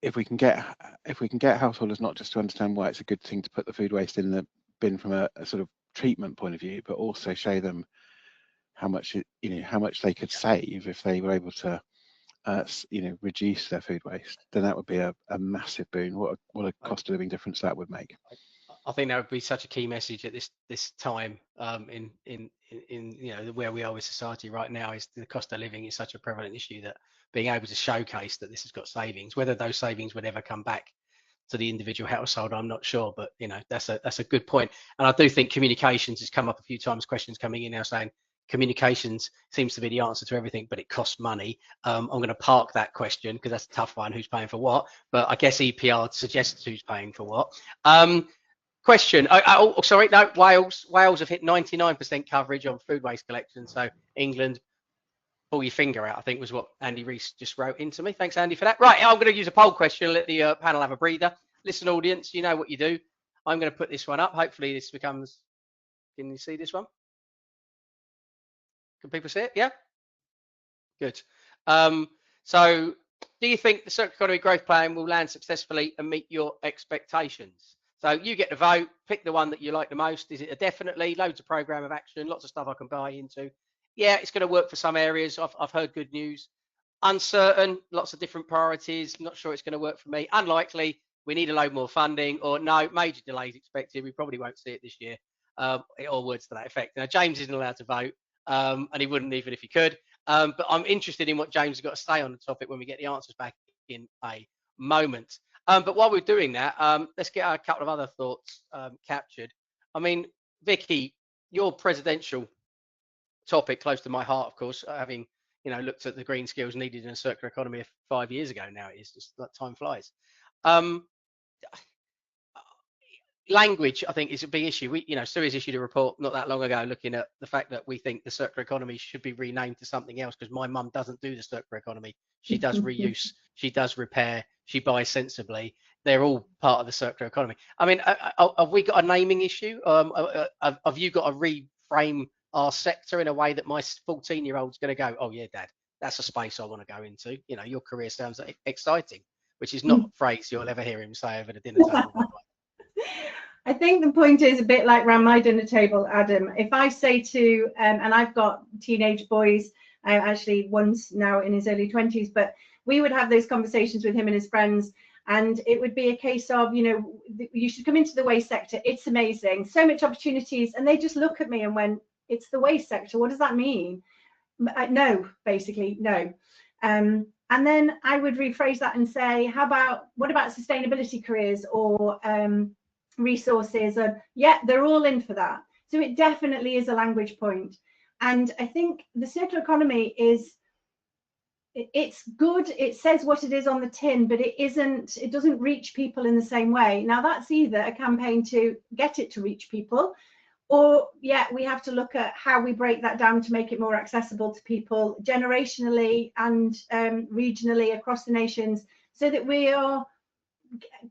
if we can get householders not just to understand why it's a good thing to put the food waste in the bin from a sort of treatment point of view, but also show them how much they could save if they were able to you know, reduce their food waste, then that would be a massive boon. What a cost of living difference that would make. I think that would be such a key message at this time in you know, where we are with society right now. Is the cost of living is such a prevalent issue that being able to showcase that this has got savings, whether those savings would ever come back to the individual household, I'm not sure, but you know, that's a good point. And I do think communications has come up a few times. Questions coming in now saying communications seems to be the answer to everything, but it costs money. I'm going to park that question because that's a tough one. Who's paying for what? But I guess EPR suggests who's paying for what. Question. Oh, sorry. No, Wales have hit 99% coverage on food waste collection. So England, pull your finger out, I think was what Andy Rees just wrote into me. Thanks, Andy, for that. Right, I'm going to use a poll question, let the panel have a breather. Listen, audience, you know what you do. I'm going to put this one up. Hopefully this becomes, can you see this one? Can people see it? Yeah? Good. So do you think the circular economy growth plan will land successfully and meet your expectations? So you get to vote, pick the one that you like the most. Is it a definitely? Loads of program of action, lots of stuff I can buy into. Yeah, it's going to work for some areas. I've heard good news. Uncertain, lots of different priorities. Not sure it's going to work for me. Unlikely, we need a load more funding. Or no, major delays expected. We probably won't see it this year. Or words to that effect. Now, James isn't allowed to vote, and he wouldn't even if he could. But I'm interested in what James has got to say on the topic when we get the answers back in a moment. But while we're doing that, let's get a couple of other thoughts captured. I mean, Vicki, your presidential topic close to my heart, of course, having, you know, looked at the green skills needed in a circular economy 5 years ago now. It is just like time flies. Language, I think, is a big issue. We, you know, Suez issued a report not that long ago looking at the fact that we think the circular economy should be renamed to something else because my mum doesn't do the circular economy. She does reuse, she does repair, she buys sensibly. They're all part of the circular economy. I mean, have we got a naming issue? Have you got to reframe our sector in a way that my 14-year-old's going to go, oh yeah, Dad, that's a space I want to go into. You know, your career sounds exciting, which is not a phrase you'll ever hear him say over the dinner table. I think the point is a bit like around my dinner table, Adam. If I say to, and I've got teenage boys, actually one's now in his early 20s, but we would have those conversations with him and his friends, and it would be a case of, you know, you should come into the waste sector. It's amazing, so much opportunities. And they just look at me and went, it's the waste sector. What does that mean? No, basically, no. And then I would rephrase that and say, what about sustainability careers or resources? Yeah, they're all in for that. So it definitely is a language point. And I think the circular economy it's good. It says what it is on the tin, but it doesn't reach people in the same way. Now that's either a campaign to get it to reach people, or yeah, we have to look at how we break that down to make it more accessible to people generationally and regionally across the nations, so that we are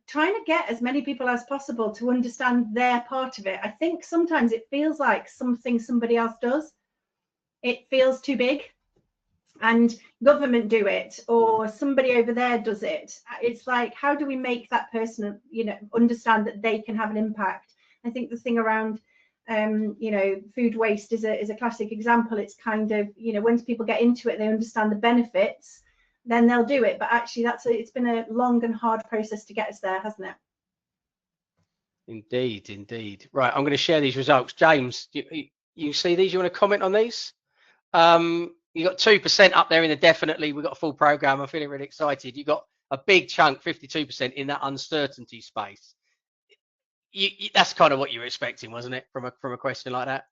trying to get as many people as possible to understand their part of it. I think sometimes it feels like something somebody else does. It feels too big, and government do it, or somebody over there does it. It's like, how do we make that person, you know, understand that they can have an impact? I think the thing around you know, food waste is a classic example. It's kind of, you know, once people get into it, they understand the benefits, then they'll do it. But actually, it's been a long and hard process to get us there, hasn't it? Indeed, indeed. Right, I'm going to share these results. James, you see these? You want to comment on these? You got 2% up there in the definitely. We've got a full program. I'm feeling really excited. You got a big chunk, 52% in that uncertainty space. That's kind of what you were expecting, wasn't it, from a question like that?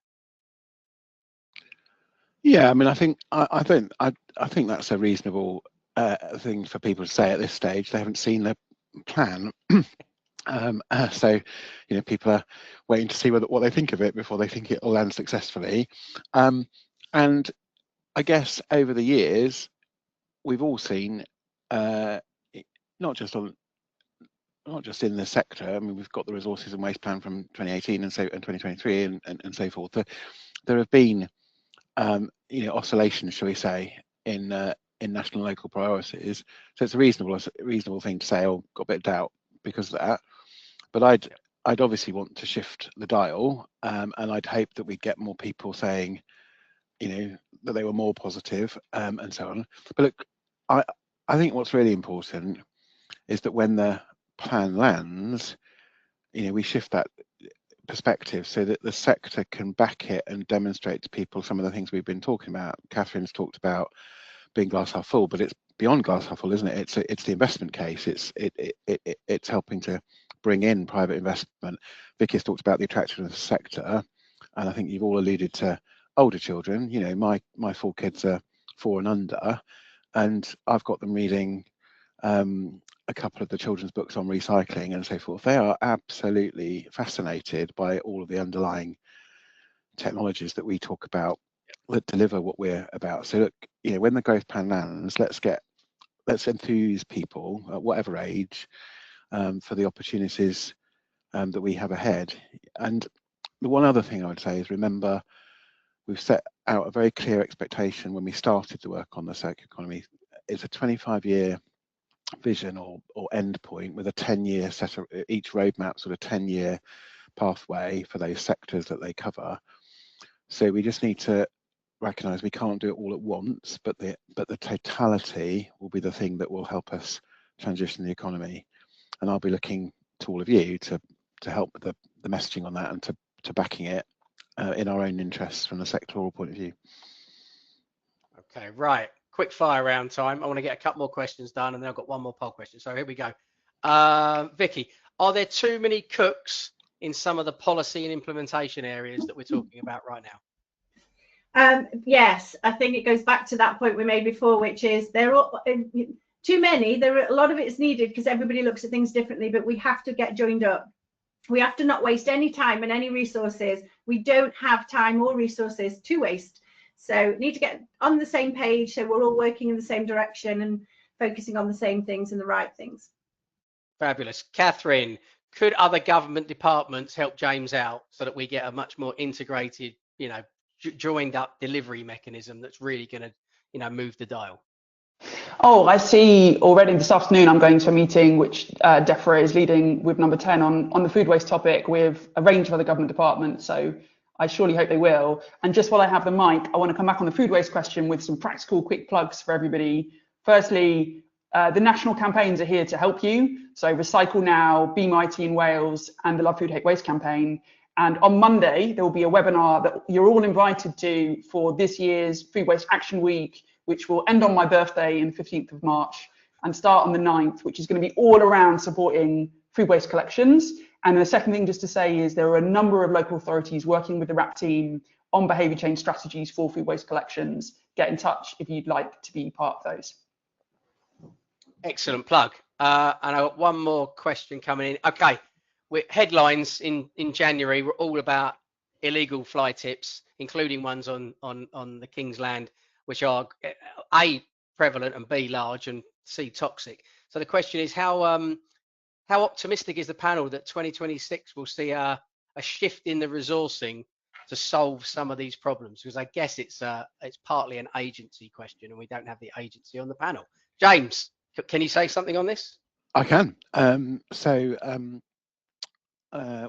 Yeah, I mean, I think that's a reasonable thing for people to say at this stage. They haven't seen the plan. So, you know, people are waiting to see what they think of it before they think it will land successfully. And I guess over the years, we've all seen, not just in the sector. I mean, we've got the resources and waste plan from 2018 and 2023 and so forth. There have been, you know, oscillations, shall we say, in national and local priorities. So it's a reasonable thing to say, oh, got a bit of doubt because of that. But I'd obviously want to shift the dial, and I'd hope that we'd get more people saying, you know, that they were more positive, and so on. But look, I think what's really important is that when the plan lands, you know, we shift that perspective so that the sector can back it and demonstrate to people some of the things we've been talking about. Catherine's talked about being glass half full, but it's beyond glass half full, isn't it? It's the investment case. It's helping to bring in private investment. Vicki's talked about the attractiveness of the sector, and I think you've all alluded to older children. You know, my 4 kids are 4 and under, and I've got them reading a couple of the children's books on recycling and so forth. They are absolutely fascinated by all of the underlying technologies that we talk about that deliver what we're about. So look, you know, when the growth plan lands, let's enthuse people at whatever age for the opportunities that we have ahead. And the one other thing I would say is, remember, we've set out a very clear expectation when we started to work on the circular economy. It's a 25-year vision or end point with a 10-year set of each roadmap, sort of 10-year pathway for those sectors that they cover. So we just need to recognise we can't do it all at once, but the totality will be the thing that will help us transition the economy. And I'll be looking to all of you to help with the messaging on that and to backing it in our own interests from a sectoral point of view. Okay, right. Quick fire round time. I want to get a couple more questions done, and then I've got one more poll question. So here we go. Vicki, are there too many cooks in some of the policy and implementation areas that we're talking about right now? Yes, I think it goes back to that point we made before, which is there are too many. A lot of it is needed because everybody looks at things differently, but we have to get joined up. We have to not waste any time and any resources. We don't have time or resources to waste. So need to get on the same page so we're all working in the same direction and focusing on the same things and the right things. Fabulous. Catherine, could other government departments help James out so that we get a much more integrated, you know, joined up delivery mechanism that's really going to, you know, move the dial? Oh, I see already this afternoon I'm going to a meeting which DEFRA is leading with number 10 on the food waste topic with a range of other government departments. So I surely hope they will. And just while I have the mic, I want to come back on the food waste question with some practical quick plugs for everybody. Firstly, the national campaigns are here to help you. So Recycle Now, Be Mighty in Wales, and the Love Food Hate Waste campaign. And on Monday, there will be a webinar that you're all invited to for this year's Food Waste Action Week, which will end on my birthday on the 15th of March and start on the 9th, which is going to be all around supporting food waste collections. And the second thing just to say is there are a number of local authorities working with the RAP team on behaviour change strategies for food waste collections. Get in touch if you'd like to be part of those. Excellent plug. And I've got one more question coming in. Okay, headlines in January were all about illegal fly tips, including ones on the King's Land, which are A, prevalent, and B, large, and C, toxic. So the question is, how how optimistic is the panel that 2026 will see a shift in the resourcing to solve some of these problems? Because I guess it's partly an agency question, and we don't have the agency on the panel. James, can you say something on this? I can.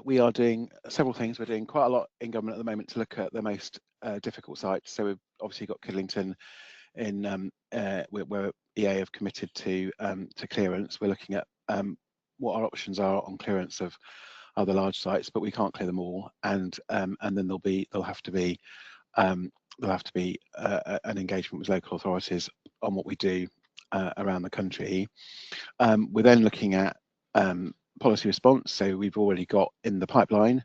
We are doing several things. We're doing quite a lot in government at the moment to look at the most difficult sites. So we've obviously got Kidlington in where EA have committed to clearance. We're looking at what our options are on clearance of other large sites, but we can't clear them all. And then there'll have to be an engagement with local authorities on what we do around the country. We're then looking at policy response. So we've already got in the pipeline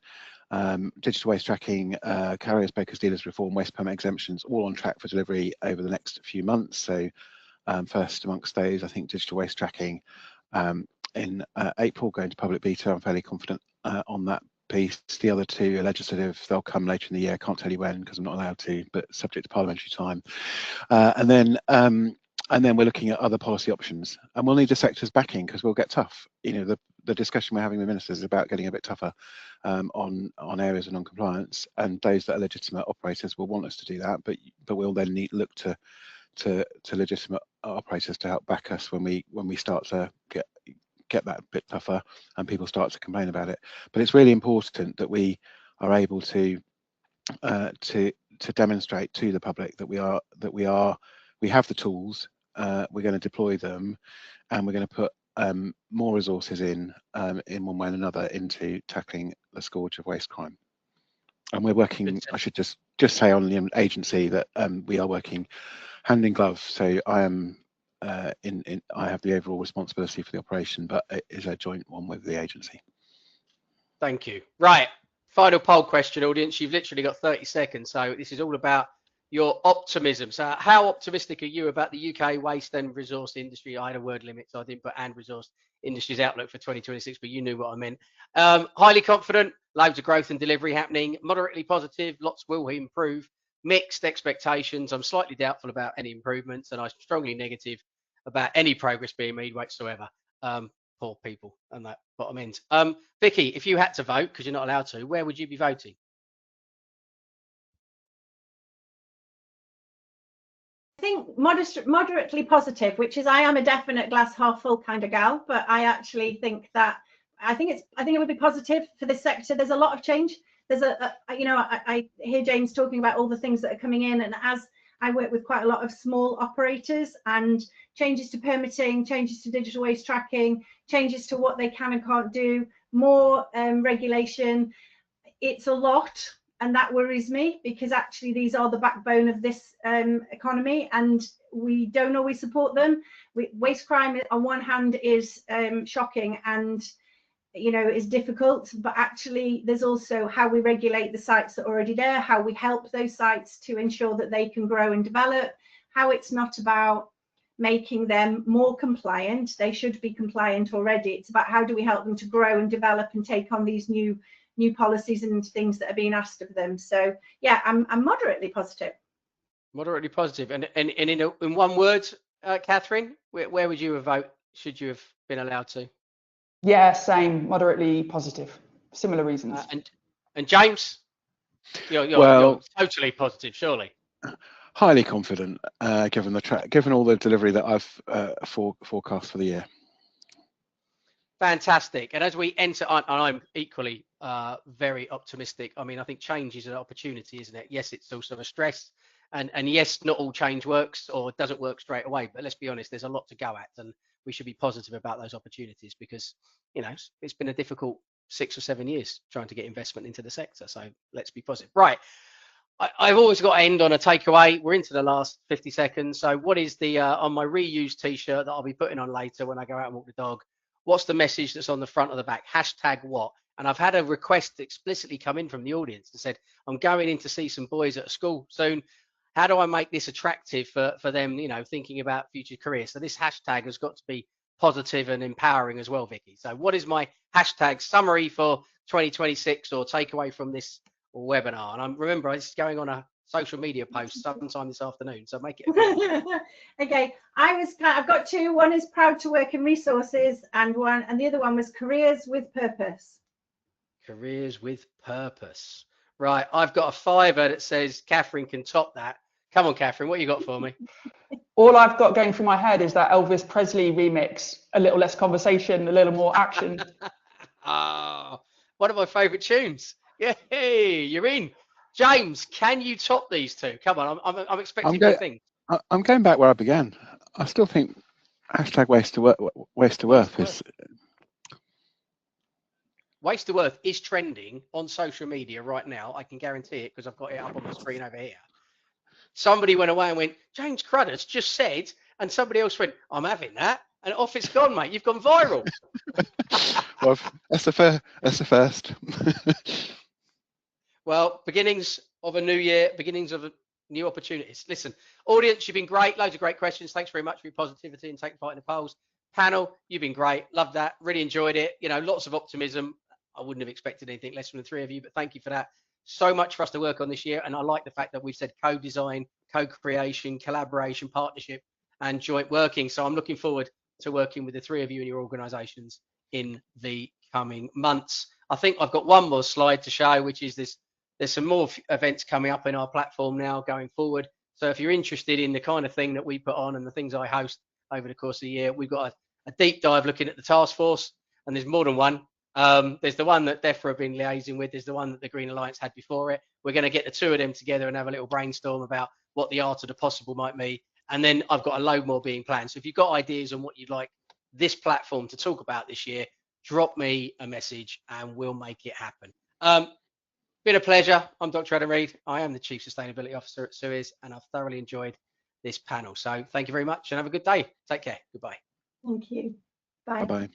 digital waste tracking, carriers, brokers, dealers reform, waste permit exemptions, all on track for delivery over the next few months. So first amongst those, I think digital waste tracking in April, going to public beta. I'm fairly confident on that piece. The other two are legislative. They'll come later in the year. Can't tell you when because I'm not allowed to, but subject to parliamentary time. And then we're looking at other policy options, and we'll need the sector's backing because we'll get tough. You know, the discussion we're having with ministers is about getting a bit tougher on areas of non-compliance, and those that are legitimate operators will want us to do that, but we'll then look to legitimate operators to help back us when we start to get that bit tougher and people start to complain about it. But it's really important that we are able to demonstrate to the public that we have the tools. We're going to deploy them, and we're going to put more resources in one way and another into tackling the scourge of waste crime. And we're working, I should just say on the agency that we are working hand in glove. So I am I have the overall responsibility for the operation, but it is a joint one with the agency. Thank you. Right, final poll question, audience. You've literally got 30 seconds, so this is all about your optimism. So how optimistic are you about the UK waste and resource industry? I had a word limit, so I didn't put and resource industry's outlook for 2026, but you knew what I meant. Highly confident, loads of growth and delivery happening, moderately positive, lots will improve, mixed expectations. I'm slightly doubtful about any improvements, and I'm strongly negative about any progress being made whatsoever. Poor people and that bottom end. Vicki, if you had to vote, because you're not allowed to, where would you be voting? I think moderately positive, which is I am a definite glass half full kind of gal, but I actually think that I think it would be positive for this sector. There's a lot of change. There's I hear James talking about all the things that are coming in, and as I work with quite a lot of small operators, and changes to permitting, changes to digital waste tracking, changes to what they can and can't do, more regulation. It's a lot. And that worries me because actually these are the backbone of this economy, and we don't always support them. Waste crime on one hand is shocking and is difficult, but actually there's also how we regulate the sites that are already there, how we help those sites to ensure that they can grow and develop, how it's not about making them more compliant. They should be compliant already. It's about how do we help them to grow and develop and take on these new policies and things that are being asked of them. So yeah, I'm moderately positive. Moderately positive. And in one word, Catherine, where would you have voted? Should you have been allowed to? Yeah, same. Moderately positive. Similar reasons. And James, you're totally positive, surely. Highly confident, given all the delivery that I've forecast for the year. Fantastic. And as we enter, and I'm equally very optimistic. I mean, I think change is an opportunity, isn't it? Yes, it's also a stress. And yes, not all change works or doesn't work straight away. But let's be honest, there's a lot to go at. And we should be positive about those opportunities because, it's been a difficult 6 or 7 years trying to get investment into the sector. So let's be positive. Right. I've always got to end on a takeaway. We're into the last 50 seconds. So what is the, on my reused t-shirt that I'll be putting on later when I go out and walk the dog, what's the message that's on the front of the back? # what? And I've had a request explicitly come in from the audience and said, I'm going in to see some boys at a school soon. How do I make this attractive for them, thinking about future careers? So this hashtag has got to be positive and empowering as well, Vicki. So what is my hashtag summary for 2026 or takeaway from this webinar? And remember, this is going on a social media post sometime this afternoon. So make it. Okay, I've got two. One is proud to work in resources, and the other one was careers with purpose. Careers with purpose. Right, I've got a fiver that says Catherine can top that. Come on, Catherine, what you got for me? All I've got going through my head is that Elvis Presley remix, a little less conversation, a little more action. Ah, one of my favourite tunes. Yay, you're in. James, can you top these two? Come on, I'm expecting big things. I'm going back where I began. I still think hashtag waste to worth is. Waste to Worth is trending on social media right now. I can guarantee it because I've got it up on the screen over here. Somebody went away and went, James Cruddas just said, and somebody else went, I'm having that, and off it's gone, mate. You've gone viral. Well, that's the first. Well, beginnings of a new year, beginnings of new opportunities. Listen, audience, you've been great. Loads of great questions. Thanks very much for your positivity and taking part in the polls. Panel, you've been great. Loved that. Really enjoyed it. You know, lots of optimism. I wouldn't have expected anything less from the three of you, but thank you for that. So much for us to work on this year. And I like the fact that we've said co-design, co-creation, collaboration, partnership, and joint working. So I'm looking forward to working with the three of you in your organisations in the coming months. I think I've got one more slide to show, which is this. There's some more events coming up in our platform now going forward. So if you're interested in the kind of thing that we put on and the things I host over the course of the year, we've got a deep dive looking at the task force, and there's more than one. There's the one that DEFRA have been liaising with. There's the one that the Green Alliance had before it. We're going to get the two of them together and have a little brainstorm about what the art of the possible might be. And then I've got a load more being planned. So if you've got ideas on what you'd like this platform to talk about this year, drop me a message and we'll make it happen. Been a pleasure. I'm Dr. Adam Read. I am the Chief Sustainability Officer at Suez, and I've thoroughly enjoyed this panel. So thank you very much and have a good day. Take care. Goodbye. Thank you. Bye. Bye-bye.